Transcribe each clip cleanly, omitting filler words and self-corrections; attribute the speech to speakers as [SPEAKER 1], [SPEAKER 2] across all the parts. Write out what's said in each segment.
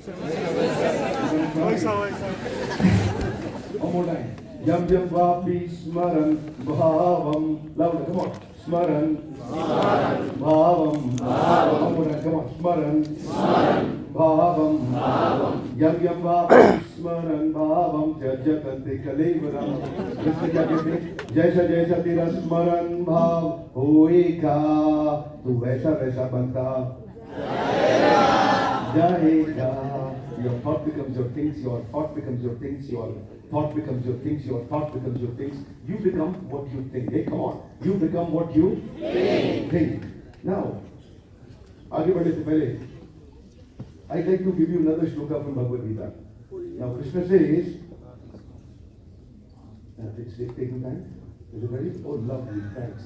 [SPEAKER 1] One more time. Yam yam vapi smaran bhavam. Louder, come on. Smaran bhavam. One more time, come on. Smaran bhavam. Yam yam vapi smaran bhavam. Jajatante kalevaram. Krishna क्या कहते हैं? जैसा जैसा तेरा स्मरण भाव होएगा तू वैसा वैसा बनता जाएगा. Your thought becomes your things, your thought becomes your things, your thought becomes your things, your thought becomes your things. You become what you think. Hey, come on. You become what you think. Now, आगे बढ़ने से पहले, I'd like to give you another shloka from Bhagavad Gita. Now, Krishna says, it's taking time. Is it ready? Oh, lovely. Thanks.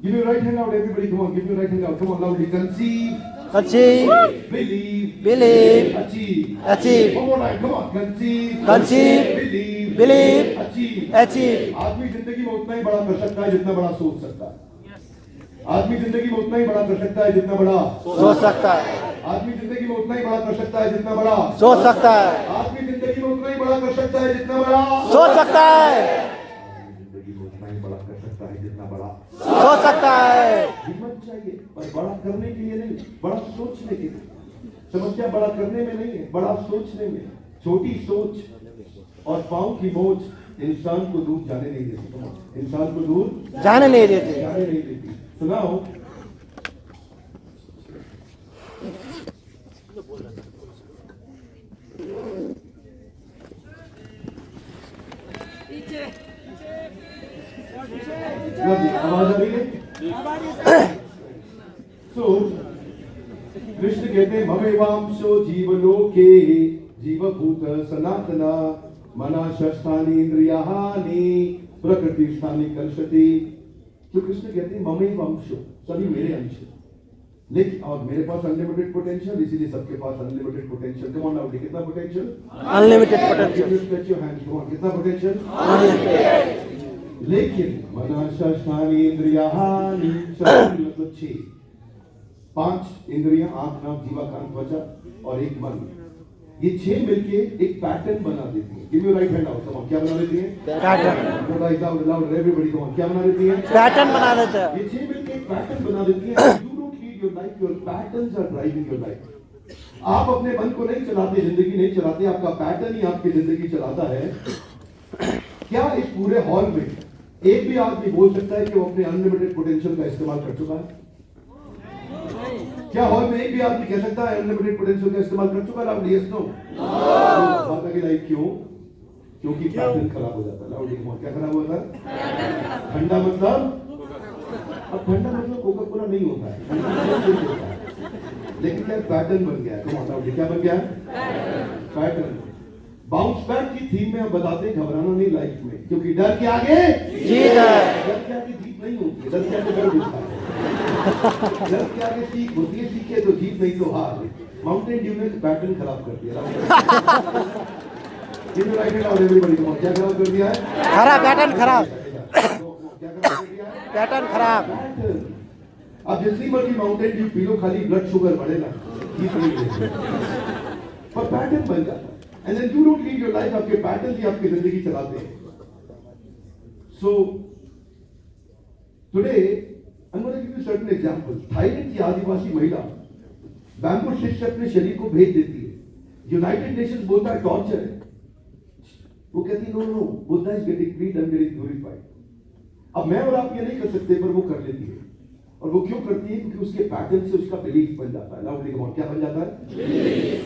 [SPEAKER 1] Give your right hand out, everybody. Come on, give your right hand out. Come on, loudly. Conceive.
[SPEAKER 2] Achieve. Believe. Achieve.
[SPEAKER 1] One more time. Come on. Conceive.
[SPEAKER 2] Believe.
[SPEAKER 1] Achieve. आदमी जिंदगी में उतना ही बड़ा कर सकता है जितना बड़ा सोच सकता है. आदमी जिंदगी में उतना ही बड़ा कर सकता है जितना बड़ा
[SPEAKER 2] सोच सकता है.
[SPEAKER 1] आदमी जिंदगी में उतना ही बड़ा कर सकता है जितना बड़ा
[SPEAKER 2] सोच सकता है.
[SPEAKER 1] आदमी जिंदगी में उतना ही बड़ा कर सकता है जितना बड़ा
[SPEAKER 2] सोच सकता है.
[SPEAKER 1] जिंदगी में उतना ही बड़ा कर सकता है जितना बड़ा
[SPEAKER 2] सोच सकता है.
[SPEAKER 1] हिम्मत चाहिए पर बड़ा करने के लिए नहीं, बड़ा सोचने के लिए. समस्या बड़ा करने में नहीं है, बड़ा सोचने में. छोटी सोच और पाँव की मोच इंसान को दूर जाने नहीं देती. इंसान को दूर
[SPEAKER 2] जाने नहीं देते.
[SPEAKER 1] सुनाओ. आवाज आ रही है? So, कृष्ण कहते हैं ममेवांशो जीवलोके जीवभूत सनातना मना षष्ठानि इंद्रियाणि प्रकृति स्थानि कर्षति. तो कृष्ण कहते हैं ममेवांशो, सभी मेरे अंश. लेकिन और मेरे पास अनलिमिटेड पोटेंशियल, इसीलिए सबके पास unlimited potential. Come on now, कितना potential?
[SPEAKER 2] Unlimited potential.
[SPEAKER 1] Stretch your hands. Come on, कितना पोटेंशियल? लेकिन मना षष्ठानि इंद्रियाणि, मतलब 6. 5 इंद्रियां, आंख नाक जीवा कान त्वचा और एक मन. ये 6 मिलके एक पैटर्न बना देती है. Give me right hand out. Come on, क्या बना देती है?
[SPEAKER 2] Pattern.
[SPEAKER 1] Loud everybody. Come on, क्या बना देती है?
[SPEAKER 2] पैटर्न बना देते हैं.
[SPEAKER 1] ये 6 मिलके एक पैटर्न बना देती है. You don't lead your life, your patterns are driving your life. आप अपने मन को नहीं चलाते, जिंदगी नहीं चलाते, आपका पैटर्न ही आपकी जिंदगी चलाता है. क्या इस पूरे हॉल में एक भी आदमी बोल सकता है कि वो अपने अनलिमिटेड पोटेंशियल का इस्तेमाल कर चुका है? क्या हॉल में एक भी आदमी कह सकता है अनलिमिटेड पोटेंशियल का इस्तेमाल कर चुका है? Loudly yes no. बात आगे लाइक क्यों? क्योंकि पैटर्न खराब हो जाता है. लाउडली क्या खराब होता है? ठंडा मतलब, अब ठंडा मतलब कोका कोला नहीं होता है, लेकिन क्या पैटर्न बन गया है. लाउडली क्या बन गया है? पैटर्न. बाउंस बैक की थीम में हम बताते हैं घबराना नहीं लाइफ में, क्योंकि डर के आगे
[SPEAKER 2] जीत है.
[SPEAKER 1] डर के आगे जीत नहीं होती है, डर के आगे डर होता है. डर के आगे सीख होती है, सीखे तो जीत नहीं तो हार. माउंटेन ड्यू ने पैटर्न खराब कर दिया. क्या खराब कर दिया है?
[SPEAKER 2] खराब पैटर्न खराब.
[SPEAKER 1] क्या खराब कर दिया है?
[SPEAKER 2] पैटर्न खराब.
[SPEAKER 1] अब जितनी मर्जी माउंटेन ड्यू पी लो, खाली ब्लड शुगर बढ़ेगा, जीत नहीं होगी. पर पैटर्न बन जाता है. And then you don't lead your life, आपके पैटर्न ही आपकी जिंदगी चलाते हैं. So today I'm going to give you certain examples. Thailand की आदिवासी महिला बैम्बू स्टिक से अपने शरीर को भेज देती है. यूनाइटेड नेशंस बोलता है टॉर्चर है. वो कहती है no, Buddha is getting freed and getting glorified. अब मैं और आप ये नहीं कर सकते, पर वो कर लेती है. और वो क्यों करती है? क्योंकि उसके पैटर्न से उसका बिलीफ बन जाता है. लाउडली कम ऑन, क्या बन जाता है?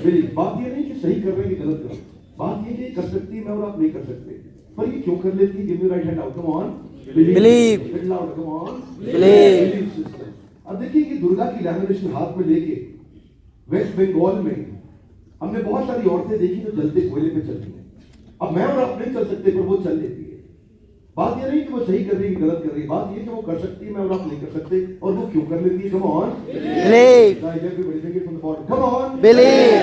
[SPEAKER 1] बिलीफ. बात ये नहीं कि सही कर रहे हैं कि गलत कर रहे हैं. बात ये कि कर सकती है मैं और आप नहीं कर सकते, पर ये क्यों कर लेती है? Give me right hand out. Come on.
[SPEAKER 2] Believe.
[SPEAKER 1] Loud. Come on.
[SPEAKER 2] Believe.
[SPEAKER 1] अब देखिए कि दुर्गा की लैमिनेशन हाथ में लेके वेस्ट बंगाल में हमने बहुत सारी औरतें देखी जो जलते कोयले पे चलती हैं. अब मैं और आप नहीं चल सकते, पर वो चल लेती है. बात ये नहीं कि वो सही कर रही है कि गलत कर रही है, बात ये कि वो कर सकती है, मैं और आप नहीं कर सकते. और वो क्यों कर लेती है? कम on.
[SPEAKER 2] Believe.
[SPEAKER 1] Come on.
[SPEAKER 2] Believe.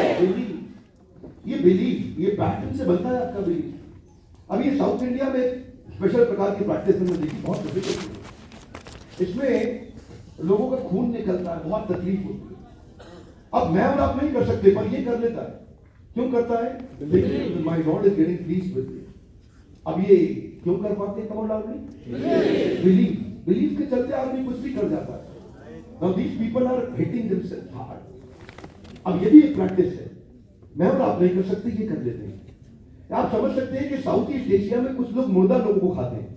[SPEAKER 1] ये बिलीफ, ये पैटर्न से बनता है आपका बिलीफ। अब ये साउथ इंडिया में स्पेशल प्रकार की प्रैक्टिस हमने देखी, बहुत प्रसिद्ध होती है। इसमें लोगों का खून निकलता है, बहुत तकलीफ होती है। अब मैं और आप नहीं कर सकते, पर ये कर लेता है। क्यों करता है? My God is getting pleased with me. अब ये क्यों कर पाते हैं? कमोन लाउडली, बिलीफ के चलते आदमी कुछ भी कर जाता है। Now these people are hitting themselves hard। अब ये भी एक प्रैक्टिस है, मैं और आप नहीं कर सकते, ये कर लेते हैं। आप समझ सकते हैं कि साउथ ईस्ट एशिया में कुछ लोग मुर्दा लोगों को खाते हैं,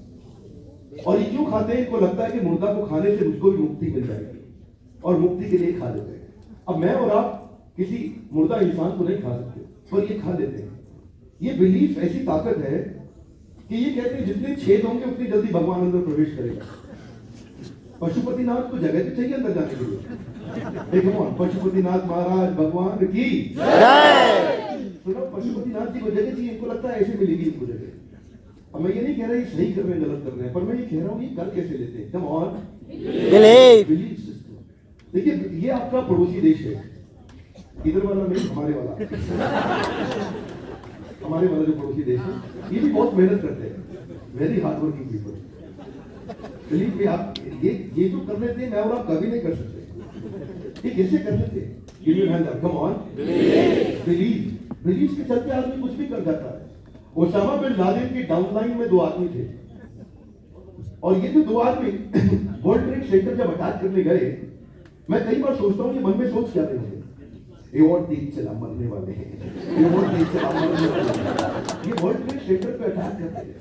[SPEAKER 1] और ये क्यों खाते हैं? इनको लगता है कि मुर्दा को खाने से मुझको भी मुक्ति मिल जाएगी, और मुक्ति के लिए खा लेते हैं। अब मैं और आप किसी मुर्दा इंसान को नहीं खा सकते, पर ये खा लेते हैं। ये बिलीफ ऐसी ताकत है कि ये कहते हैं जितने छेद होंगे उतनी जल्दी भगवान अंदर प्रवेश करेगा। पशुपतिनाथ को जगह तो चाहिए अंदर जाने के लिए। देखो पशुपतिनाथ महाराज भगवान की सुनो, पशुपतिनाथ जी को जगह चाहिए, इनको लगता है ऐसे मिलेगी इनको जगह। अब मैं ये नहीं कह रहा ये सही कर रहे हैं गलत कर रहे हैं, पर मैं ये कह रहा हूँ ये कर कैसे लेते हैं। Come on, belief system. देखिए ये आपका पड़ोसी देश है, इधर वाला नहीं, हमारे वाला जो पड़ोसी देश है, ये भी बहुत मेहनत करते हैं, very hard working people. Believe में आप ये जो कर लेते हैं, मैं और आप कभी नहीं कर सकते। ये कैसे कर लेते हैं? Give your hand up, come on, believe के चलते आदमी कुछ भी कर जाता है। ओसामा बिन लादेन के डाउनलाइन में 2 आदमी थे, और ये जो 2 आदमी वर्ल्ड ट्रेड सेंटर जब अटैक करने गए, मैं कई बार सोचता हूँ ये मन में सोच क्या रहे थे? ये और तेज चला मरने वाले हैं, ये और तेज चला मरने वाले हैं। ये वर्ल्ड ट्रेड सेंटर पे अटैक करते हैं,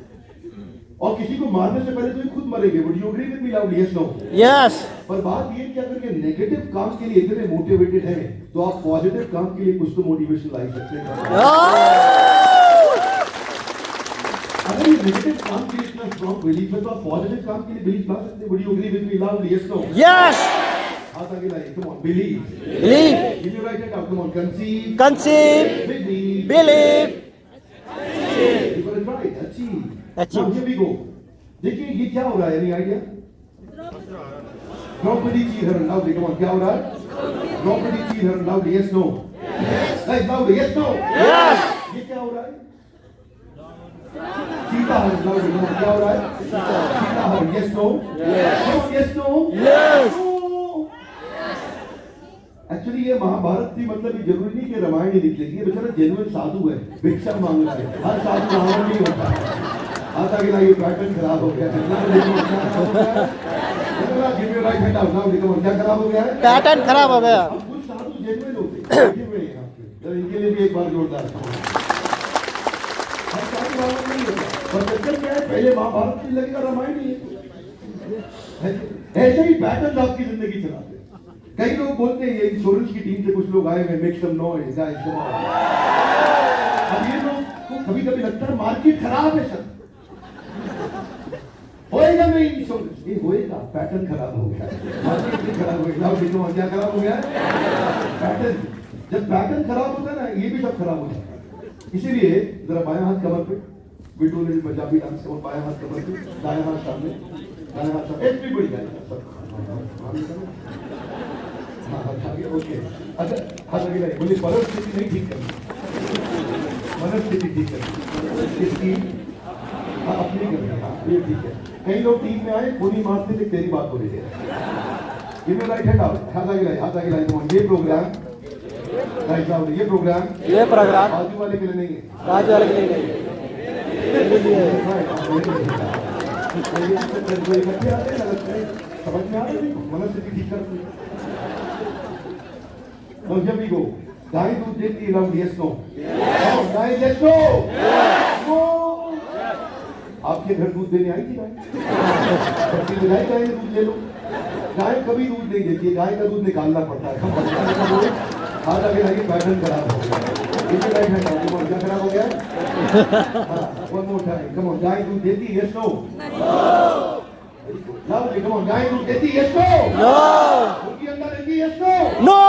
[SPEAKER 1] और किसी को मारने से पहले तो ये खुद मरेंगे। Would you agree with me loudly? Yes no? Yes. पर बात ये कि अगर ये नेगेटिव काम के लिए इतने मोटिवेटेड हैं, तो आप पॉजिटिव काम के लिए कुछ तो मोटिवेशन ला सकते हैं। अगर ये नेगेटिव काम के लिए इतना स्ट्रांग बिलीफ है, तो आप पॉजिटिव काम के लिए बिलीफ ला सकते हैं। Would you agree with me loudly? Yes no? Yes. हाथ आगे लाइए, come on, believe, give your right hand out, come on, conceive, believe, you got it right, achieve. Now here we go। देखिए ये क्या हो रहा है? Any idea? द्रौपदी जी हरण लाउडली, कम ऑन, क्या हो रहा है? द्रौपदी जी हरण loudly, yes no? Yes loudly, yes no? Yes. ये क्या हो रहा है? सीता हरण लाउडली, कम ऑन, क्या हो रहा है? सीता हरण, yes no? Yes no? Yes. Actually ये महाभारत थी, मतलब ये जरूरी नहीं कि रामायण ही निकलेगी। ये बेचारा जेन्युइन साधु है, भिक्षा मांग रहा है। हर साधु रावण नहीं होता है। आता कि ये पैटर्न खराब हो गया है। क्या खराब हो गया है? पैटर्न खराब हो गया। अब कुछ साधु जेन्युइन होते हैं, इनके लिए भी एक बार जोरदार। हर साधु रावण नहीं होता, पर चक्कर क्या है, पहले महाभारत में लगेगा रामायण ही है। ऐसे ही पैटर्न आपकी जिंदगी चलाते हैं। कई लोग बोलते हैं ये इंश्योरेंस की टीम से कुछ लोग आए हैं, मेक सम नॉइज गाइस। अब ये लोग को कभी-कभी लगता है मार्केट खराब है, सर होएगा नहीं इंश्योरेंस, ये होएगा, पैटर्न खराब हो गया, मार्केट भी खराब हो गया। देखो क्या खराब हो गया? पैटर्न। जब पैटर्न खराब होता है ना, ये भी सब खराब हो जाता है। इसीलिए जरा बायां हाथ कमर पे, बिटू ने पंजाबी डांस का बायां हाथ कमर पे, दायां हाथ सामने, दायां हाथ सामने, एवरीबॉडी गाइस। ओके, अच्छा हाथ आगे लाइए। बोलिए मनस्थिति नहीं ठीक करनी, मनस्थिति ठीक करनी, इसकी अपनी करनी। हाँ ये ठीक है। कई लोग टीम में आए, गोली मारते थे, तेरी बात हो रही है। Give your right hand out, हाथ आगे लाइए, हाथ आगे लाइए। ये प्रोग्राम राइट आउट, ये प्रोग्राम बाजू वाले के लिए नहीं है, बाजू वाले के लिए नहीं है। बच्चे आते हैं ना, समझ में आ रही है, मनस्थिति ठीक करती है। Now here we go। गाय दूध देती है, loud yes no? Guy yes no? No. आपके घर दूध देने आई थी गाय? बच्ची को गाय गाय दूध ले लो। गाय कभी दूध नहीं देती है, गाय का दूध निकालना पड़ता है। हाथ आगे लाइए, पैटर्न खराब हो गया। क्या खराब हो गया? One more time, come on. गाय दूध देती है, yes no? Loudly, come on. गाय दूध देती है, यस नो? नो। उनकी अंडा देती है, यस नो? नो।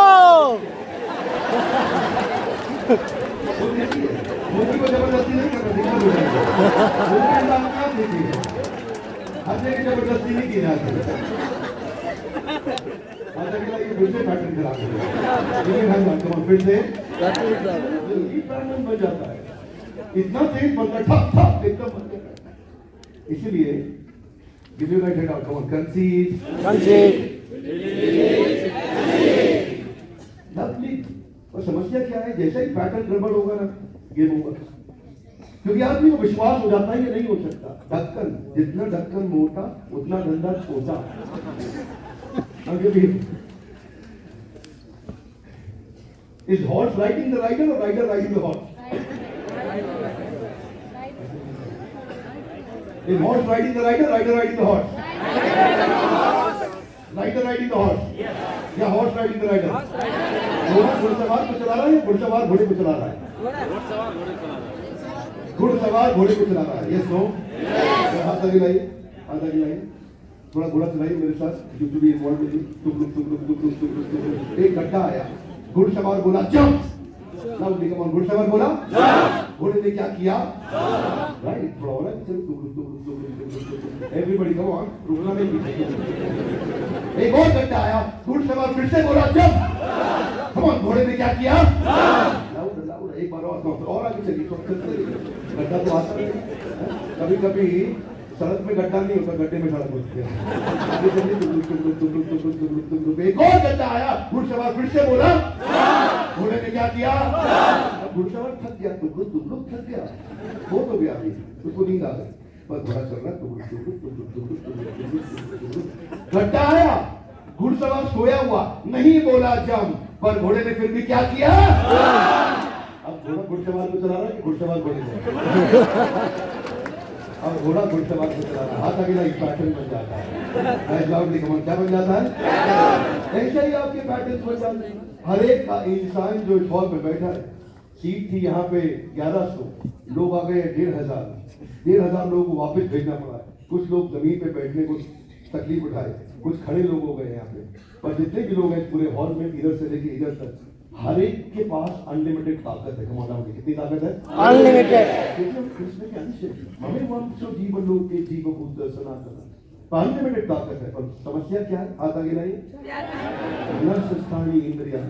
[SPEAKER 1] मुर्गी को जबरदस्ती नहीं करना, मुर्गी अंडा क्या देती है? हर जगह जबरदस्ती नहीं की जाती। फिर से पैटर्न खराब हो गया। फिर से जल्दी पैटर्न बन जाता है, इतना तेज बनता है, ठप ठप एकदम बन जाता है। इसीलिए give you right head out, come on, conceive, lovely। और समस्या क्या है, जैसा ही पैटर्न गड़बड़ होगा ना, गेम ओवर। क्योंकि आदमी को विश्वास हो जाता है ये नहीं हो सकता। ढक्कन, जितना ढक्कन मोटा उतना धंधा छोटा। आगे भी Is horse riding the rider or rider riding the horse? Is horse riding the rider, rider riding the horse? Rider riding the horse? या horse riding the rider? घुड़सवार को चला रहा है या घुड़सवार घोड़े को चला रहा है? घुड़सवार घोड़े को चला रहा है। Yes, no? हाथ आगे लाइए, हाथ आगे लाइए। थोड़ा घोड़ा चलाइए मेरे साथ। You to be involved with me. टुक। एक गड्ढा आया। घुड़सवार बोला जंप। लाउडली कम ऑन, घुड़सवार बोला जंप। घोड़े ने क्या किया? राइट, थोड़ा और एवरीबॉडी कम ऑन, रुकना नहीं। एक और गड्ढा आया, घुड़सवार फिर से बोला जंप। कम ऑन, घोड़े ने क्या किया? लाउड लाउड, एक बार और आगे चलिए। गड्ढा तो आता है, कभी कभी सड़क में गड्ढा नहीं होता, गड्ढे में सड़क होती है। एक और गड्ढा आया, घुड़सवार फिर से बोला, घोड़े ने क्या किया? घुड़सवार थक गया, तुम थक गया, बहुत हो गया अभी, उसको नींद आ गई, पर घोड़ा चल रहा। गड्ढा आया, घुड़सवार सोया हुआ, नहीं बोला जंप, पर घोड़े ने फिर भी क्या किया? अब घोड़ा घुड़सवार को चला रहा है कि घुड़सवार घोड़े को? अब घोड़ा घुड़सवार को चला रहा है। हाथ आगे लाइए, पैटर्न बन जाता है। लाउडली कम ऑन, क्या बन जाता है? ऐसा ही आपके पैटर्न बन जाते हैं। हर एक का इंसान जो इस हॉल में बैठा है, सीट थी यहाँ पे 1100, लोग आ गए 1,500 लोगों को वापस भेजना पड़ा। कुछ लोग जमीन पे बैठने को तकलीफ उठाए, कुछ खड़े लोग हो गए यहाँ पे। पर जितने भी लोग हैं पूरे हॉल में, इधर से लेके इधर तक, हर एक के पास अनलिमिटेड ताकत है। कमाल है, कितनी ताकत है? अनलिमिटेड। कृष्ण के अंश हमें वंशो जीवन लोग के जीव भूत सनातन, अनलिमिटेड ताकत है। पर समस्या क्या है? हाथ आगे लाइए। स्थानीय इंद्रिया,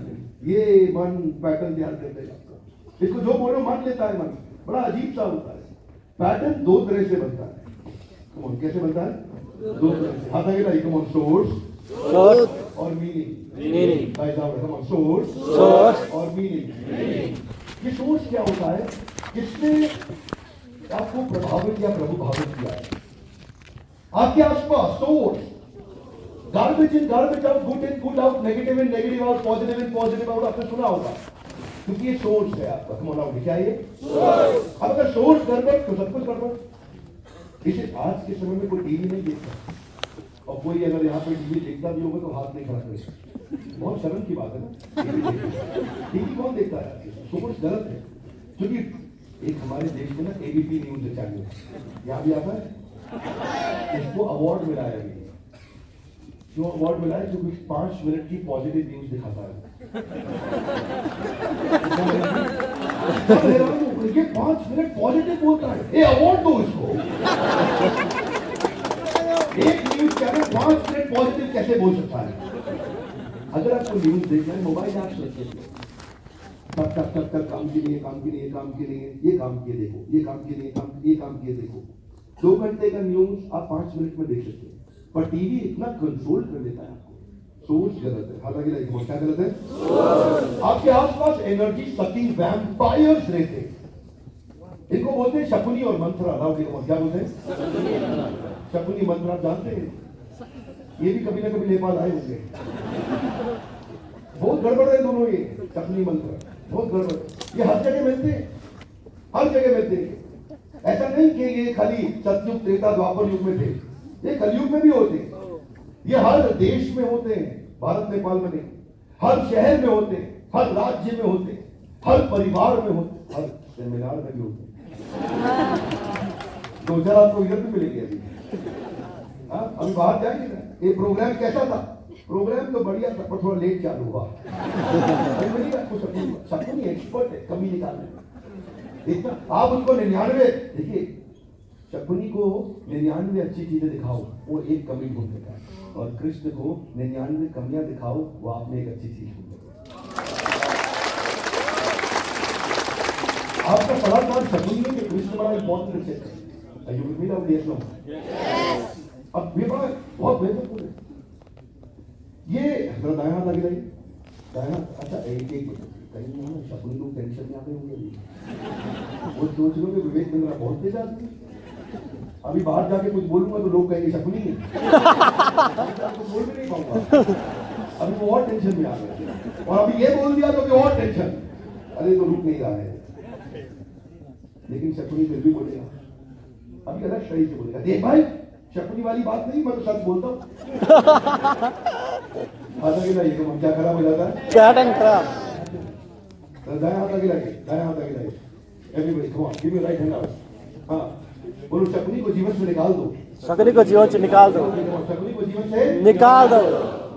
[SPEAKER 1] ये मन पैटर्न तैयार करते हैं आपका। इसको जो बोलो मान लेता है मन, बड़ा अजीब सा होता है। पैटर्न दो तरह से बनता है। कौन कैसे बनता है? दो तरह से। हाथ आगे लाइए, कम ऑन, सोर्स और मीनिंग। सोर्स और मीनिंग। ये सोर्स क्या होता है? किसने आपको प्रभावित या प्रभुभावित किया है? आपके आसपास source, garbage in garbage out, good in good out, negative in negative out, positive in positive out, आपने सुना होगा। क्योंकि ये सोर्स है आपका। कम ऑन, क्या है? अब अगर सोर्स गड़बड़ तो सब कुछ गड़बड़। इसे आज के समय में कोई टीवी नहीं देखता, और कोई अगर यहाँ पे टीवी देखता भी होगा तो हाथ नहीं खड़ा करेगा। बहुत शर्म की बात है ना। टीवी कौन देखता है? सोर्स गलत है। क्योंकि एक हमारे देश में ना एबीपी न्यूज चैनल यहाँ भी आता है, इसको अवार्ड मिला है। क्यों अवार्ड मिला है? क्योंकि 5 मिनट की पॉजिटिव न्यूज दिखाता है। ये 5 मिनट पॉजिटिव बोलता है, ये अवार्ड दो इसको। एक न्यूज चैनल 5 मिनट पॉजिटिव कैसे बोल सकता है? अगर आपको न्यूज देखना है, मोबाइल ऐप्स रखिए, तब काम के लिए, काम के लिए, काम के लिए, ये काम किए देखो, ये काम के लिए, ये काम किए देखो। 2 घंटे का न्यूज आप 5 मिनट में देख सकते हैं। पर टीवी इतना कंट्रोल कर लेता है आपको। सोच गलत है। हालांकि क्या गलत है? आपके आसपास एनर्जी सकिंग वैम्पायर्स रहते हैं। इनको बोलते हैं शकुनी और मंत्रा। क्या बोलते हैं? शकुनी मंत्र आप जानते हैं? ये भी कभी ना कभी नेपाल आए होंगे। बहुत गड़बड़ है दोनों ये शकुनी मंत्र, बहुत गड़बड़। ये हर जगह मिलते हैं, हर जगह मिलते हैं। ऐसा नहीं कि ये खाली सतयुग त्रेता द्वापर युग में थे, ये कलयुग में भी होते हैं। ये हर देश में होते हैं, भारत नेपाल में नहीं। हर शहर में होते हैं, हर राज्य में होते हैं, हर परिवार में होते हैं, हर सेमिनार में भी होते हैं। 2000 आपको इधर भी मिलेंगे अभी। अभी बाहर जाएंगे ना। ये प्रोग्राम कैसा था? प्रोग्राम तो बढ़िया था, पर थोड़ा लेट चालू हुआ। शकुनी एक्सपर्ट है कमी निकालने में। इतना आप उसको 99, देखिए शकुनी को 99 अच्छी चीजें दिखाओ, वो एक कमी ढूंढ देता है। और कृष्ण को 99 कमियां दिखाओ, वो आपने एक अच्छी चीज ढूंढ देता है। आपका पढ़ा सवाल शकुनी में कि कृष्ण बड़ा इंपॉर्टेंट है। You will meet out yes no. अब ये बड़ा बहुत महत्वपूर्ण है। ये जरा दाएं हाथ आगे लाइए, दाएं हाथ। अच्छा एक मिनट, कहीं ना शकुनी लोग टेंशन में आ गए होंगे। वो सोच रहे हो विवेक बिंद्रा बहुत तेज आदमी, अभी बाहर जाके कुछ बोलूंगा तो लोग कहेंगे शकुनी है, कुछ बोल भी नहीं पाऊंगा। अभी वो और टेंशन में आ गए, और अभी ये बोल दिया तो भी और टेंशन। अरे तो रुक नहीं रहा है, लेकिन शकुनी फिर भी बोलेगा, अभी अलग शरीर से बोलेगा, देख भाई शकुनी वाली बात नहीं, मैं तो सच बोलता हूँ। हाथ आगे लाइए, तो क्या खराब हो जाता है?
[SPEAKER 2] पैटर्न खराब।
[SPEAKER 1] दाएं हाथ आगे लाइए, दाएं हाथ आगे लाइए। Everybody come on, give me right hand out. हाँ बोलो, शकुनी को जीवन से निकाल दो।
[SPEAKER 2] शकुनी को जीवन से निकाल दो।
[SPEAKER 1] शकुनी को जीवन से
[SPEAKER 2] निकाल दो।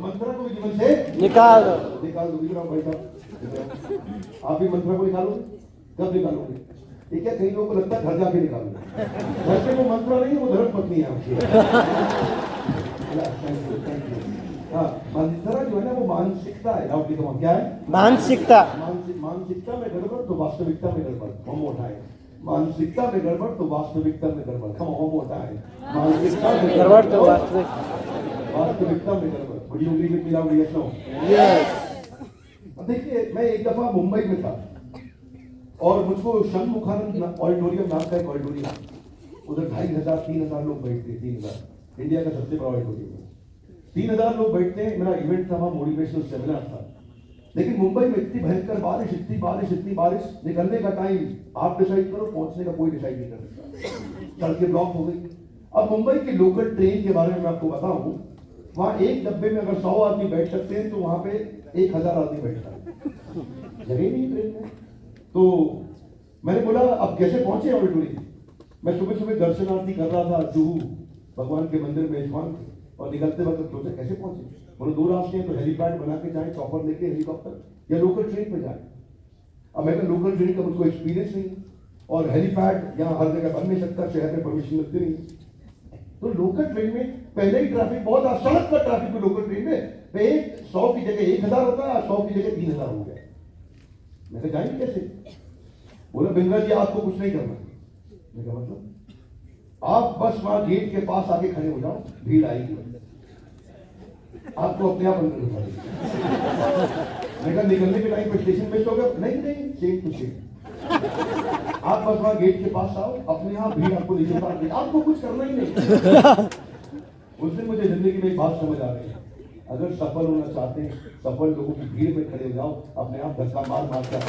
[SPEAKER 1] मंत्रा को भी जीवन से
[SPEAKER 2] निकाल दो।
[SPEAKER 1] निकाल दो। इधर आओ भाई साहब, आप भी मंत्रा को निकालोगे? कब निकालोगे? ये क्या कई लोगों को लगता है घर जाके निकालोगे, घर पे वो मंत्रा नहीं है, वो धर्म पत्नी है आपकी। हाँ, मंत्रा जो है ना वो मानसिकता है। आप लिखो, क्या है?
[SPEAKER 2] मानसिकता।
[SPEAKER 1] मानसिकता में गड़बड़ तो वास्तविकता में गड़बड़। हम उठाए, मानसिकता में गड़बड़ तो वास्तविकता में गड़बड़। हम उठाए, मानसिकता में
[SPEAKER 2] गड़बड़ तो वास्तविक।
[SPEAKER 1] वास्तविकता में गड़बड़। Would you agree with me now? Yes, no?
[SPEAKER 2] Yes.
[SPEAKER 1] देखिए, मैं एक दफा मुंबई में था और मुझको षणमुखानंद ऑडिटोरियम नाम का एक ऑडिटोरियम, उधर 2500-3000 लोग बैठते। 3000 इंडिया का सबसे बड़ा ऑडिटोरियम है। 3000 लोग बैठते हैं। मेरा इवेंट था वहां, मोटिवेशनल सेमिनार था। लेकिन मुंबई में इतनी भयंकर बारिश, इतनी बारिश, निकलने का टाइम आप डिसाइड करो, पहुंचने का कोई डिसाइड नहीं कर सकता। सड़कें ब्लॉक हो गई। अब मुंबई की लोकल ट्रेन के बारे में मैं आपको बताऊं, वहां एक डब्बे में अगर 100 आदमी बैठ सकते हैं तो वहां पे 1000 आदमी बैठता है, जगह नहीं ट्रेन में। तो मैंने बोला अब कैसे पहुंचे ऑडिटोरियम? मैं सुबह सुबह दर्शनार्थी कर रहा था जुहू भगवान के मंदिर में इस्कॉन के, और निकलते वक्त सोचा कैसे पहुंचे। बोले 2 रास्ते हैं, तो हेलीपैड बना के जाए, चॉपर लेके हेलीकॉप्टर, या लोकल ट्रेन में जाए। अब मैं लोकल ट्रेन का मुझको एक्सपीरियंस नहीं, और हेलीपैड यहाँ हर जगह बन नहीं सकता, शहर में परमिशन मिलती नहीं। तो लोकल ट्रेन में पहले ही ट्रैफिक बहुत, सड़क पर ट्रैफिक में लोकल ट्रेन में 100 की जगह 1000 होता है, 100 की जगह 3000 हो गया। मैंने जाएंगे कैसे? बोला बिंद्रा जी आपको कुछ नहीं करना। मैं कहा मतलब? आप बस वहां गेट के पास आके खड़े हो जाओ, भीड़ आएगी, आपको अपने आप अंदर उठा देगा। मैं कहा निकलने के टाइम पे स्टेशन पे होगा? नहीं, सेम टू सेम। आप बस वहां गेट के पास आओ, अपने आप भीड़ आपको नीचे उतार देगी, आपको कुछ करना ही नहीं। उस दिन मुझे जिंदगी में एक बात समझ आ गई, अगर सफल होना चाहते हैं, सफल लोगों की भीड़ में खड़े हो जाओ, अपने आप धक्का मार के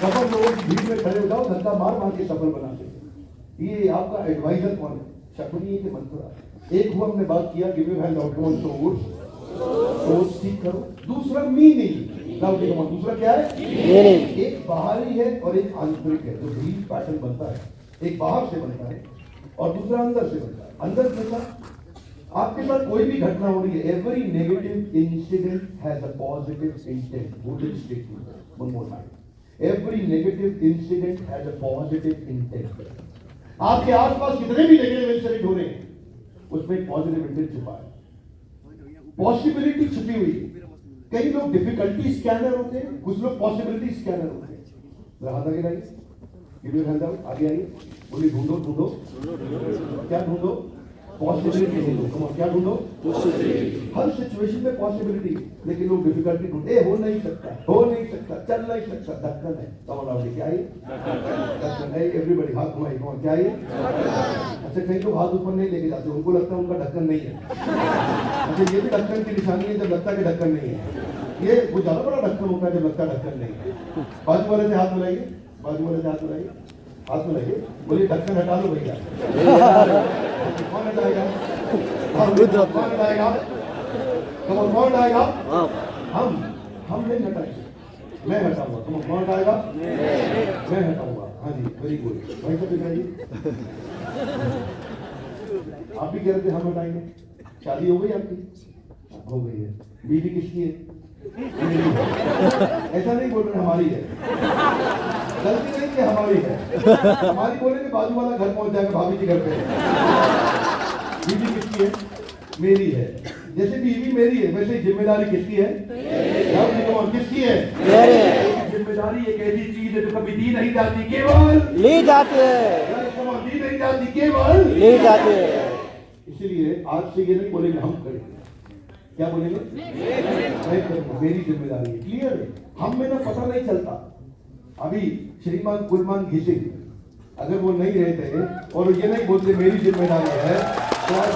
[SPEAKER 1] सफल लोगों की भीड़ में खड़े हो जाओ, धक्का मार के सफल बना देते। ये आपका एडवाइजर कौन है? शकुनी के मंत्रा। एक हुआ हमने बात किया, give you hand out on source ठीक करो। दूसरा मीनिंग, दूसरा क्या है? मीनिंग। एक बाहरी है और एक आंतरिक है, जो बिलीफ पैटर्न बनता है। एक बाहर से बनता है और दूसरा अंदर से बनता है। अंदर से बनता, आपके साथ कोई भी घटना हो रही है, every negative incident has a positive intent. Wooden statement, one more time, every negative incident has a positive intent. आपके आसपास कितने भी नेगेटिव इंसिडेंट हो रहे हैं, उसमें एक पॉजिटिव इंटेंट छुपा है, पॉसिबिलिटी छुपी हुई है। कई लोग डिफिकल्टी स्कैनर होते हैं, कुछ लोग पॉसिबिलिटी स्कैनर होते हैं। हाथ आगे लाइए, गिव योर हैंड आउट, आगे आइए, बोलिए ढूंढो। क्या ढूंढो? पॉसिबिलिटी ढूंढो। कम ऑन, क्या ढूंढो? हर सिचुएशन में पॉसिबिलिटी, लेकिन लोग डिफिकल्टी ढूंढते, हो नहीं सकता, चल नहीं सकता, ढक्कन है। कम ऑन, आगे क्या है? ढक्कन है। एवरीबॉडी हाथ घुमाइए, कम ऑन, क्या है? अच्छा, कई लोग हाथ ऊपर नहीं लेके जाते, उनको लगता है उनका ढक्कन नहीं है। अच्छा, ये भी ढक्कन की निशानी है जब लगता है कि ढक्कन नहीं है। ये वो ज्यादा बड़ा ढक्कन होता है जब लगता है ढक्कन नहीं है। बाजू वाले से हाथ मिलाइए, हाथ मिलाइए, बोलिए ढक्कन हटा लो भैया। कौन हटाएगा? कौन हटाएगा? कौन हटाएगा? हम नहीं हटाएंगे, मैं हटाऊंगा। कौन हटाएगा? मैं हटाऊंगा। हाँ जी, वेरी गुड। भाई सब दिखाइए, आप भी कह रहे थे हम हटाएंगे। शादी हो गई आपकी? हो गई है। बीवी किसकी है? ऐसा नहीं बोल रहे हमारी है, गलती नहीं कि हमारी है। हमारी बोलेंगे बाजू वाला घर पहुंच जाएगा भाभी जी घर पे। बीवी किसकी है? मेरी है। जैसे बीवी मेरी है वैसे जिम्मेदारी किसकी है? और किसकी है?
[SPEAKER 2] मेरे
[SPEAKER 1] जिम्मेदारी एक ऐसी चीज है जो कभी दी नहीं जाती, केवल
[SPEAKER 2] ली जाती है,
[SPEAKER 1] दी नहीं जाती, केवल
[SPEAKER 2] ली जाती है।
[SPEAKER 1] इसीलिए आज से ये नहीं बोलेंगे हम करेंगे, क्या बोलेंगे? मैं करूंगा, मेरी जिम्मेदारी है। क्लियर है? हम में ना पता नहीं चलता। अभी श्रीमान कुलमान घिसे अगर वो नहीं रहते और ये नहीं बोलते मेरी जिम्मेदारी है तो आज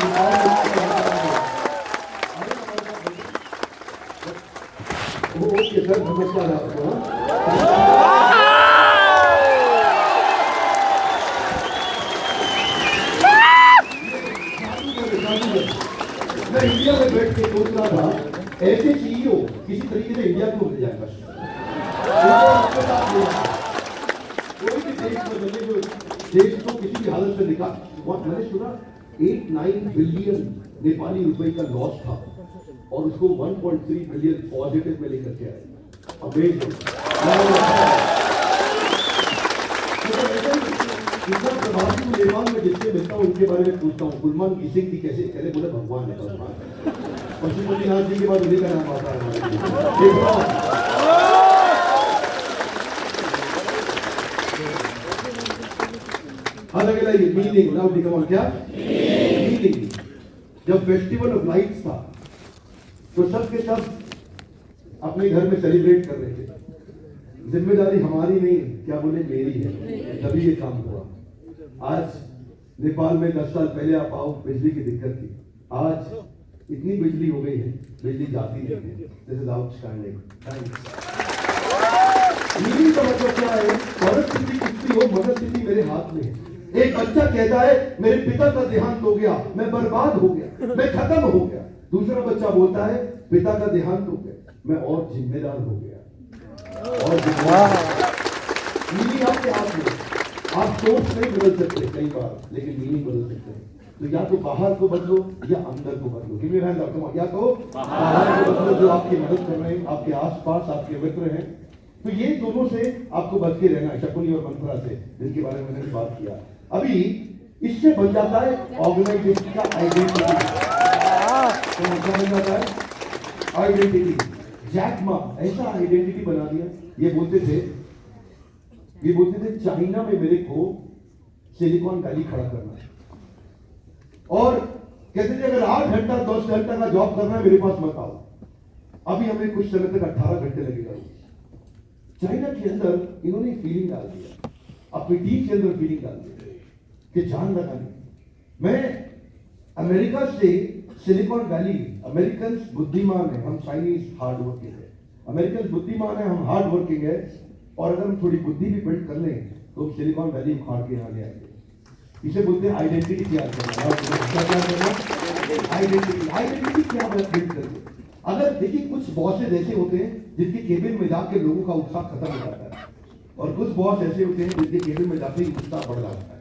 [SPEAKER 1] ओके सर, नमस्कार आपको। मैं इंडिया में बैठ के सोच रहा था ऐसे सीईओ किसी तरीके से इंडिया को मिल जाए बस। कोई भी देश में बने जो देश को किसी भी हालत से निकाल, बहुत मैंने सुना 8-9 बिलियन नेपाली रुपए का लॉस था और उसको 1.3 बिलियन पॉजिटिव में लेकर के आए। अमेजिंग। प्रवासी को नेपाल में जिससे मिलता हूँ उनके बारे में पूछता हूँ, कुलमान घिसे की कैसे कहते, बोले भगवान है भगवान। पशुपतिनाथ जी के बाद उन्हीं का नाम आता है। अलग अलग मीनिंग नाउ निकल क्या मीनिंग। जब फेस्टिवल ऑफ लाइट्स था तो सब के सब अपने घर में सेलिब्रेट कर रहे थे। जिम्मेदारी हमारी नहीं, क्या बोले, मेरी है, तभी ये काम हुआ। आज नेपाल में 10 साल पहले आप आओ, बिजली की दिक्कत थी। आज इतनी बिजली हो गई है, बिजली जाती नहीं है। This is outstanding. मीनिंग का मतलब क्या है? परिस्थिति कुछ भी हो, मगर स्थिति मेरे हाथ में है। एक बच्चा कहता है मेरे पिता का देहांत हो गया, मैं बर्बाद हो गया, मैं खत्म हो गया। दूसरा बच्चा बोलता है पिता का देहांत हो गया, मैं और जिम्मेदार हो गया। और मीनिंग आपके हाथ में। आप सोच नहीं बदल सकते कई बार, लेकिन मीनिंग बदल सकते हैं। तो या तो बाहर को बदलो या अंदर को बदलो। क्योंकि या तो बाहर को बदलो जो आपकी मदद कर रहे हैं, आपके आसपास आपके मित्र हैं। तो ये दोनों से आपको बच के रहना है, शकुनी और मंत्रा से, जिनके बारे में मैंने बात किया। अभी इससे बन जाता है ऑर्गेनाइजेशन का आइडेंटिटी। तो मतलब बन जाता है आइडेंटिटी। जैक मा ऐसा आइडेंटिटी बना दिया। ये बोलते थे चाइना में मेरे को सिलिकॉन वैली खड़ा करना है, और कहते थे अगर 8 घंटा 10 घंटा का जॉब करना है मेरे पास मत आओ। अभी हमें कुछ समय तक 18 घंटे लगेगा। चाइना के अंदर इन्होंने फीलिंग डाल दिया, अपनी टीम के अंदर फीलिंग डाल दिया कि जान लगानी। मैं अमेरिका से सिलिकॉन वैली, अमेरिकन बुद्धिमान है, हम चाइनीज हार्ड वर्किंग है। अमेरिकन बुद्धिमान है, हम हार्ड वर्किंग है, और अगर हम थोड़ी बुद्धि भी बिल्ड कर लें तो हम सिलिकॉन वैली उखाड़ के आगे आएंगे। इसे बोलते हैं आइडेंटिटी तैयार करना। क्या करना? आइडेंटिटी क्या बिल्ड करके। अगर देखिए कुछ बॉसेज ऐसे होते हैं जिनके केबिन में जाकर लोगों का उत्साह खत्म हो जाता है, और कुछ बॉस ऐसे होते हैं जिनके केबिन में जाते ही उत्साह बढ़ जाता है।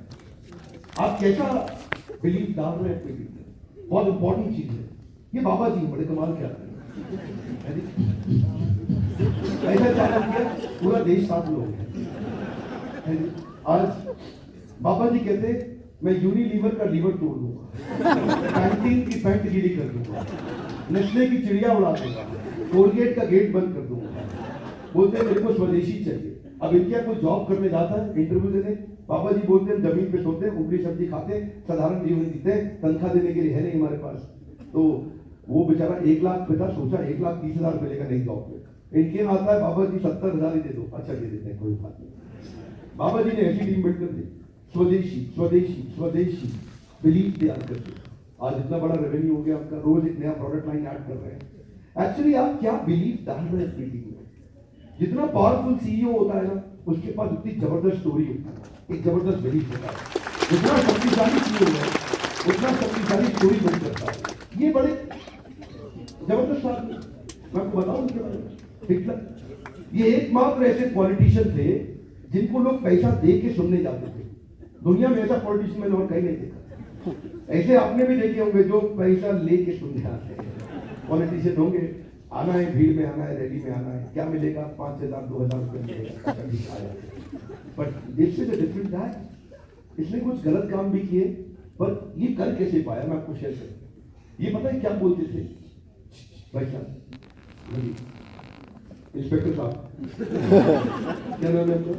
[SPEAKER 1] आप कैसा बिलीव डाल रहे हैं? बहुत इंपॉर्टेंट चीज है। ये बाबा जी बड़े कमाल क्या ऐसा चालू किया, पूरा देश साथ लोग हैं। आज बाबा जी कहते मैं यूनिलीवर का लीवर तोड़ दूंगा, कैंटीन की पैंट गीली कर दूंगा, नेस्ले की चिड़िया उड़ा दूंगा, कोलगेट का गेट बंद कर दूंगा। बोलते मेरे को स्वदेशी चाहिए। अब इंडिया को जॉब करने जाता है, इंटरव्यू देने, बाबा जी बोलते हैं जमीन पे सोते, ऊपरी सब्जी खाते, साधारण जीवन जीते, तनख्वाह देने के लिए है नहीं हमारे पास। तो वो बेचारा 1 लाख बेटा सोचा 1,30,000 मिलेगा नहीं जॉब में। इनके आता है बाबा जी 70,000 ही दे दो। अच्छा दे देते हैं, कोई बात नहीं। बाबा जी ने ऐसी टीम बिल्ड कर दी, स्वदेशी स्वदेशी स्वदेशी बिलीव तैयार कर दी। आज इतना बड़ा रेवेन्यू हो गया आपका, रोज एक नया प्रोडक्ट लाइन ऐड कर रहे हैं। एक्चुअली आप क्या बिलीव डाल रहे हैं मीटिंग में? जितना पावरफुल सीईओ होता है ना, उसके पास उतनी जबरदस्त स्टोरी होती है, एक जबरदस्त बिलीव होता है। जितना शक्तिशाली सीईओ है उतना शक्तिशाली स्टोरी बन करता है। ये बड़े जबरदस्त आदमी, मैं आपको बताऊं उनके बारे में। हिटलर, ये एकमात्र ऐसे पॉलिटिशियन थे जिनको लोग पैसा दे के सुनने जाते थे। दुनिया में ऐसा पॉलिटिशियन मैंने और कहीं नहीं देखा। ऐसे आपने भी देखे होंगे जो पैसा लेके सुनने आते हैं। पॉलिटिशियन होंगे, आना है, भीड़ में आना है, रैली में आना है, क्या मिलेगा? 5,000 2,000 रुपये मिलेगा। But this is a different गाय। इसने कुछ गलत काम भी किए, पर ये कर कैसे पाया मैं आपको शेयर करूं। ये पता है क्या बोलते थे? भाई साहब, जी, इंस्पेक्टर साहब, क्या नाम है आपका?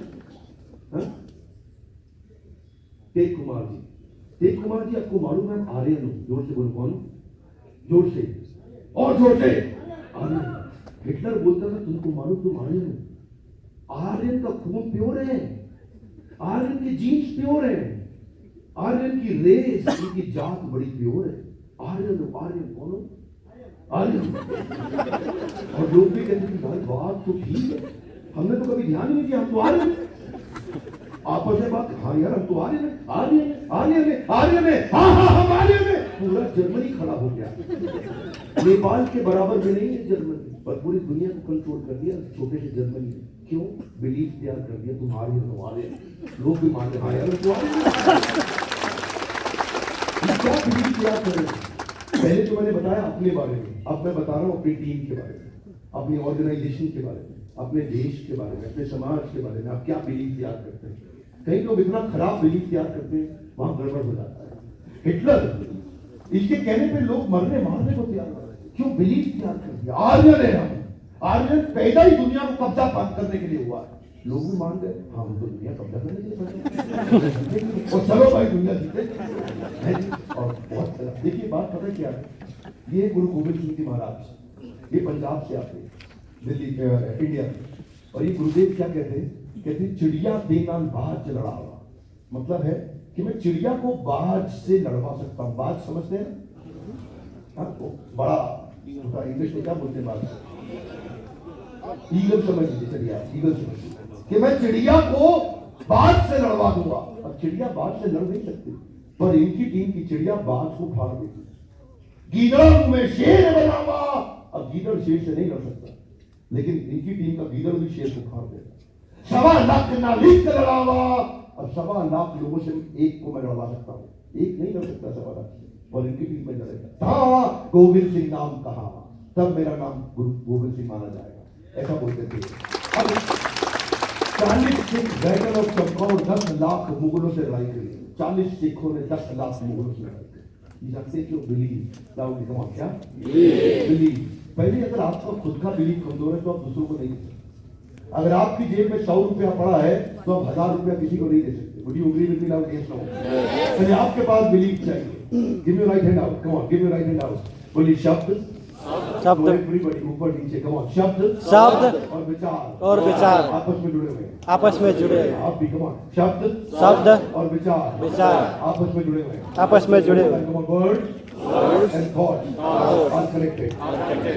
[SPEAKER 1] हाँ? तेज कुमार जी। तेज कुमार जी, आपको मालूम है आर्यन हूं? जोर से बोलो, कौन? जोर से, और जोर से। आर्यन। हिटलर बोलता था तुमको मालूम तुम आर्यन हो? आर्यन का खून प्योर है, आर्यन के जीन्स प्योर है, आर्यन की रेस, उनकी जात बड़ी प्योर है। आर्यन हो, आर्यन। कौन हो? आर्यन। और लोग भी कहते हैं भाई बात तो ठीक है, हमने तो कभी ध्यान ही नहीं दिया, हम तो आर्यन। आपस में बात, हाँ यार हम तो आर्यन है, आर्यन है, आर्यन है, आर्यन है, हाँ हाँ हम आर्यन है। पूरा जर्मनी खड़ा हो गया। नेपाल के बराबर में नहीं है जर्मनी, पर पूरी दुनिया को कंट्रोल कर दिया छोटे से जर्मनी ने। क्यों? बिलीफ तैयार कर दिया, तुम आर्यन हो, आर्यन। लोग भी मान रहे, हाँ यार तो आर्यन क्या बिलीफ तैयार कर रहे हैं? पहले तो मैंने बताया अपने बारे में, अब मैं बता रहा हूँ अपनी टीम के बारे में, अपनी ऑर्गेनाइजेशन के बारे में, अपने देश के बारे में, अपने समाज के बारे में। आप क्या बिलीफ तैयार करते हैं? कई लोग इतना खराब बिलीफ तैयार करते हैं, वहां गड़बड़ हो जाता है। हिटलर, इसके कहने पे लोग मरने मारने को तैयार कर रहे हैं। क्यों? बिलीफ तैयार कर दिया, आर्यन है हम। आर्यन पैदा ही दुनिया को कब्जा करने के लिए हुआ है। लोग भी मान गए, हाँ हम तो दुनिया कब्जा करने के लिए बने। और चलो भाई दुनिया जीते। और बहुत देखिए बात पता क्या है, ये गुरु गोविंद सिंह जी महाराज, ये पंजाब से आते हैं, दिल्ली इंडिया में। और ये गुरुदेव क्या कहते हैं? कहते हैं चिड़िया देना बाज लड़ावा। मतलब है कि मैं चिड़िया को बाज से लड़वा सकता हूँ। बाज समझते हैं ना? हाँ, तो बड़ा इंग्लिश में क्या बोलते हैं बाज? ईगल समझ लीजिए, चलिए आप ईगल समझ लीजिए कि मैं चिड़िया को बाज से लड़वा दूंगा। अब चिड़िया बाज से लड़ नहीं सकती, पर इनकी टीम की चिड़िया बाज को फाड़ देती। गीदड़ में शेर बनावा। अब गीदड़ शेर से नहीं लड़ सकता, लेकिन इनकी टीम का गीदड़ भी शेर को फाड़ देगा। 1.25 लाख नालिक लड़ावा। अब 1.25 लाख लोगों से एक को मैं लड़वा सकता हूँ, एक नहीं लड़ सकता 1.25 लाख से, और इनकी टीम में लड़ेगा। हाँ, गोविंद सिंह नाम कहा, तब मेरा नाम गुरु गोविंद सिंह माना जाएगा, ऐसा बोलते थे। अब 40 सिख बैटल ऑफ चमकौर 10 लाख मुगलों से लड़ाई करी। 40 सिखों ने 10 लाख मुगलों से लड़ाई करी। सकते क्यों? बिलीव। क्या बिलीव? पहले अगर आपका खुद का बिलीव कमजोर है तो आप दूसरों को नहीं दे सकते। अगर आपकी जेब में 100 रुपया पड़ा है तो आप 1000 रुपया किसी को नहीं दे सकते। बुढ़ी उंगली में मिला पहले आपके पास बिलीव चाहिए। Give me right hand out, come on, give me right hand out. बोलिए शब्द, शब्द एवरीबॉडी, ऊपर नीचे, कम ऑन। शब्द, शब्द और विचार, और विचार आपस में जुड़े हुए हैं, आपस में जुड़े हैं। आप भी कम ऑन। शब्द, शब्द और विचार, विचार आपस में जुड़े हुए हैं, आपस में जुड़े हुए हैं। Come on, word and thought are connected.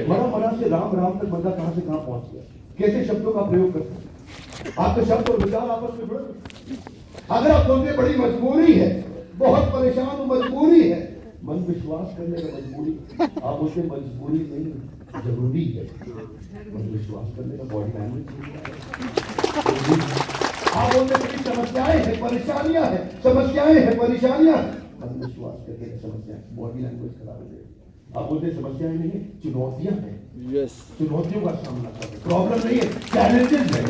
[SPEAKER 1] मरा से राम, राम तक बंदा कहां से कहां पहुंच गया। कैसे शब्दों का प्रयोग करते हैं? आपके शब्द और विचार आपस में जुड़े। अगर आप बोलते बड़ी मजबूरी है, बहुत परेशान हूं, मजबूरी है, मन विश्वास करने का मजबूरी, आप बोलते मजबूरी नहीं, जरूरी है। मन विश्वास करने का बॉडी लैंग्वेज। आप बोलते बड़ी समस्याएं हैं, परेशानियां हैं, समस्याएं हैं, परेशानियां, मन विश्वास करके समस्या, बॉडी लैंग्वेज खराब हो जाएगी। आप बोलते समस्याएं नहीं है, चुनौतियां हैं। यस, चुनौतियों का सामना कर रहे, प्रॉब्लम नहीं है, चैलेंजेस है।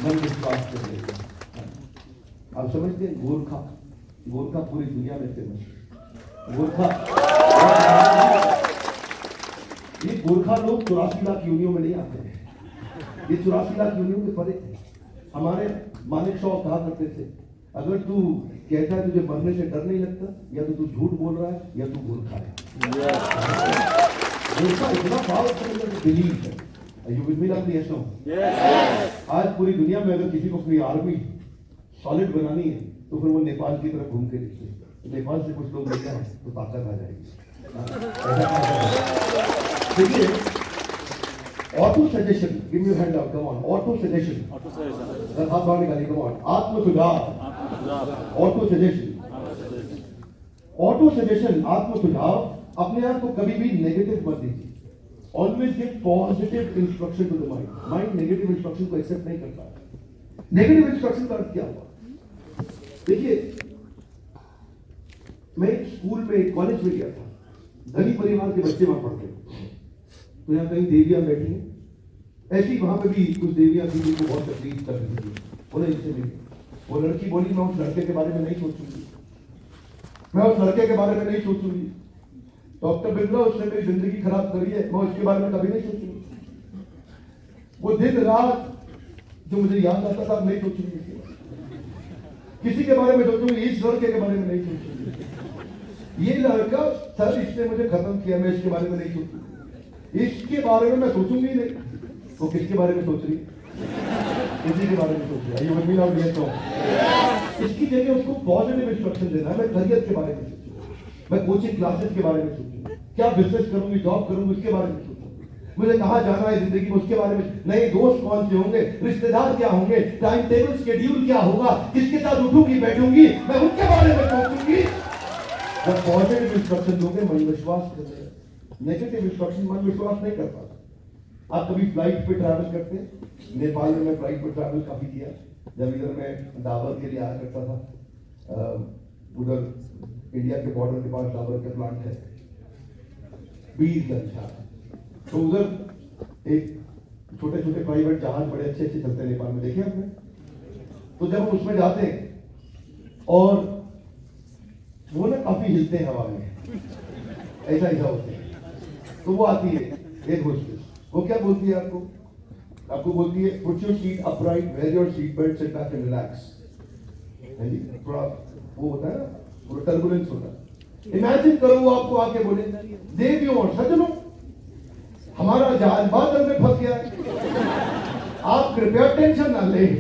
[SPEAKER 1] मन विश्वास करके आप समझते हैं गोरखा, गोरखा पूरी दुनिया में फेमस है। गोरखा, ये गोरखा लोग 84 लाख योनियों में नहीं आते हैं, ये 84 लाख योनियों के परे थे। हमारे मानिक शॉ कहा करते थे, अगर तू कहता है तुझे मरने से डर नहीं लगता, या तो तू झूठ बोल रहा है या तू गोरखा है। गोरखा इतना पावरफुल बिलीव है। You will be like yes no? आज पूरी दुनिया में अगर किसी को अपनी आर्मी सॉलिड बनानी है तो फिर वो नेपाल की तरफ घूम के देखते। नेपाल से कुछ लोग मिल जाए तो ताकत आ जाएगी। देखिए, auto suggestion, give me your hand out, come on. Auto suggestion, हाथ बाहर निकालिए, कम ऑन। आत्म सुझाव, ऑटो सजेशन, ऑटो सजेशन, आत्म सुझाव। अपने आप को कभी भी नेगेटिव मत दीजिए। Always give positive instruction to the mind. Mind negative instruction को एक्सेप्ट नहीं करता। नेगेटिव इंस्ट्रक्शन का अर्थ क्या हुआ? देखिए, मैं एक स्कूल में, कॉलेज में गया था, धनी परिवार के बच्चे वहां पढ़ते, तो यहाँ कहीं देवियां बैठी हैं। ऐसी वहां पे भी कुछ देवियां थी जिनको बहुत तकलीफ कर रही थी, बोले इनसे मिली। वो लड़की बोली मैं उस लड़के के बारे में नहीं सोचूंगी, मैं उस लड़के के बारे में नहीं सोचूंगी। डॉक्टर बिंद्रा उसने मेरी जिंदगी खराब करी है, मैं उसके बारे में कभी नहीं सोचूंगी। वो दिन रात जो मुझे याद आता था नहीं सोचूंगी, किसी के बारे में सोचूंगी, इस लड़के के बारे में नहीं सोचूंगी। ये लड़का सर इसने मुझे खत्म किया, मैं इसके बारे में नहीं सोचूंगी, इसके बारे में मैं सोचूंगी ही नहीं। वो किसके बारे में सोच रही, इसी के बारे में सोच रही है। ये मम्मी नाम तो इसकी जगह उसको पॉजिटिव इंस्ट्रक्शन देना है। मैं करियर के बारे में सोचूंगी, मैं कोचिंग क्लासेस के बारे में सोचूंगी, क्या बिजनेस करूंगी, जॉब करूंगी, उसके बारे में सोचूंगी, मुझे कहाँ जाना है जिंदगी में उसके बारे में, नए दोस्त कौन से होंगे, रिश्तेदार क्या होंगे, टाइम टेबल शेड्यूल क्या होगा, किसके साथ उठूंगी बैठूंगी, मैं उनके बारे में सोचूंगी। जब पॉजिटिव इंस्ट्रक्शन दोगे मन विश्वास करेगा, नेगेटिव इंस्ट्रक्शन मन विश्वास नहीं कर पाता। आप कभी फ्लाइट पे ट्रैवल करते हैं? नेपाल में मैं फ्लाइट पे ट्रैवल काफी किया, जब इधर मैं डाबर के लिए आया करता था। उधर इंडिया के बॉर्डर के पास डाबर का प्लांट है, बीरगंज। तो उधर एक छोटे छोटे प्राइवेट जहाज बड़े अच्छे अच्छे चलते हैं नेपाल में, देखे आपने? तो जब हम उसमें जाते हैं और वो ना काफी हिलते हैं हवा में, ऐसा होते हैं। तो वो आती है एक होस्टेस, वो क्या बोलती है आपको बोलती है put your seat upright, wear your seat belt, sit back and relax. थोड़ा वो होता है ना, पूरा टर्बुलेंस होता है। इमेजिन करो वो आपको आके बोले देवियों और सज्जनों, हमारा जहाज बादल में फंस गया है, आप कृपया टेंशन ना लें।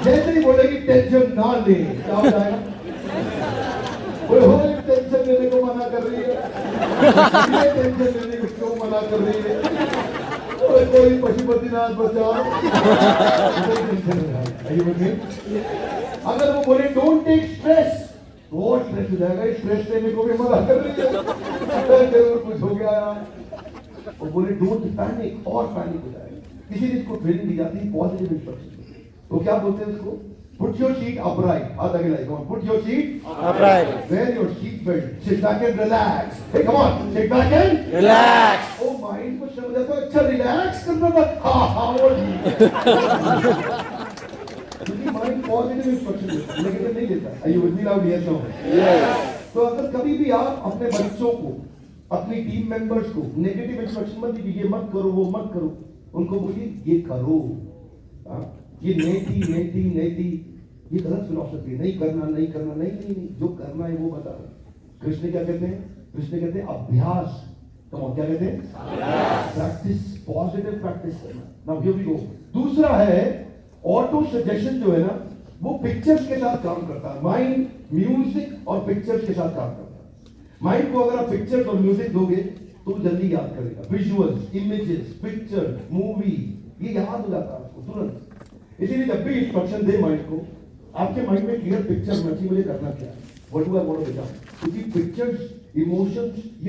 [SPEAKER 1] जैसे ही बोलेगी टेंशन ना लें, क्या हो जाएगा? टेंशन लेने को मना कर रही है, टेंशन लेने को क्यों मना कर रही है? कोई पशुपतिनाथ बचाओ। अगर वो बोले डोंट टेक स्ट्रेस, वो स्ट्रेस हो जाएगा, स्ट्रेस लेने को भी मना कर रही है, कुछ हो गया यार। और बोले डोंट पैनिक, और पैनिक हो जाएगा। किसी ने इसको ट्रेनिंग दी जाती है पॉजिटिव इंस्ट्रक्शन। तो क्या बोलते हैं उसको? Put your seat upright. हाथ आगे लाइए, come on. Put your seat
[SPEAKER 2] Upright.
[SPEAKER 1] Wear your seat belt. Sit back and relax. Hey, come on. Sit back and
[SPEAKER 2] Relax.
[SPEAKER 1] Oh, mind को समझ आता है, अच्छा रिलैक्स करना था। हाँ वो क्योंकि माइंड पॉजिटिव इंस्ट्रक्शन देता, नेगेटिव नहीं देता। Are you with me now? Yes or no?
[SPEAKER 2] Yes.
[SPEAKER 1] तो अगर कभी भी आप अपने बच्चों को, अपनी टीम मेंबर्स को नेगेटिव इंस्ट्रक्शन मत दीजिए, ये मत करो, वो मत करो। उनको बोलिए ये करो। ये नेति ये गलत फिलॉसफी, नहीं करना, नहीं, जो करना है वो बता। कृष्ण क्या कहते हैं? कृष्ण कहते हैं अभ्यास। कौन क्या कहते हैं? प्रैक्टिस, पॉजिटिव प्रैक्टिस करना। Now here we go. दूसरा है ऑटो सजेशन, जो है ना वो पिक्चर्स के साथ काम करता है। माइंड म्यूजिक और पिक्चर्स के साथ काम करता है। माइंड को अगर आप पिक्चर्स और म्यूजिक दोगे तो जल्दी याद करेगा। विजुअल्स, इमेजेस, पिक्चर, मूवी, ये याद हो जाता है आपको तुरंत। इसीलिए जब भी इंस्ट्रक्शन दे माइंड को, आपके माइंड में क्लियर पिक्चर होना चाहिए, मुझे करना क्या है, what do I want to become. क्योंकि पिक्चर्स, इमोशंस